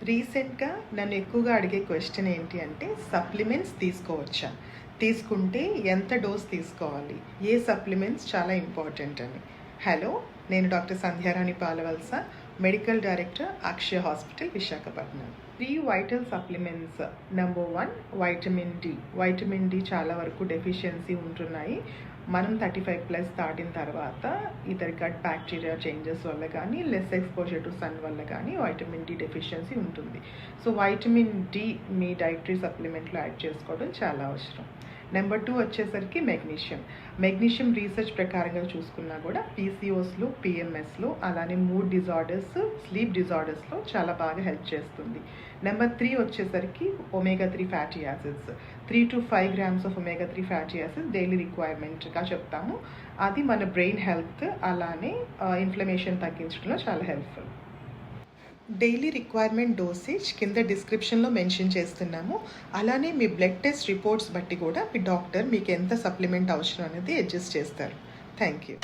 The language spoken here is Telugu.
రీసెంట్గా నన్ను ఎక్కువగా అడిగే క్వశ్చన్ ఏంటి అంటే సప్లిమెంట్స్ తీసుకోవచ్చా, తీసుకుంటే ఎంత డోస్ తీసుకోవాలి, ఏ సప్లిమెంట్స్ చాలా ఇంపార్టెంట్ అని. హలో, నేను doctor Sandhyarani Palavalasa, medical director Akshaya hospital, Visakhapatnam. 3 vital supplements. Number 1 vitamin D. Vitamin D చాలా వరకు డెఫిషియన్సీ ఉంటున్నాయి. మనం 35+ దాటిన తర్వాత ఇతర గట్ బ్యాక్టీరియా చేంజెస్ వల్ల కానీ లెస్ ఎక్స్పోజర్ టు సన్ వల్ల కానీ వైటమిన్ డి డెఫిషియన్సీ ఉంటుంది. సో వైటమిన్ డి మీ డైటరీ సప్లిమెంట్లో యాడ్ చేసుకోవడం చాలా అవసరం. నెంబర్ 2 వచ్చేసరికి మెగ్నీషియం రీసెర్చ్ ప్రకారంగా చూసుకున్నా కూడా పీసీఓస్లో, పిఎంఎస్లో, అలానే మూడ్ డిజార్డర్స్, స్లీప్ డిజార్డర్స్లో చాలా బాగా హెల్ప్ చేస్తుంది. నెంబర్ 3 వచ్చేసరికి omega-3 fatty acids. 3 to 5 grams of omega-3 fatty acids daily రిక్వైర్మెంట్గా చెప్తాము. అది మన బ్రెయిన్ హెల్త్ అలానే ఇన్ఫ్లమేషన్ తగ్గించడంలో చాలా హెల్ప్ఫుల్. డైలీ రిక్వైర్మెంట్ డోసేజ్ కింద డిస్క్రిప్షన్లో మెన్షన్ చేస్తున్నాము. అలానే మీ బ్లడ్ టెస్ట్ రిపోర్ట్స్ బట్టి కూడా మీ డాక్టర్ మీకు ఎంత సప్లిమెంట్ అవసరం అనేది అడ్జస్ట్ చేస్తారు. Thank you.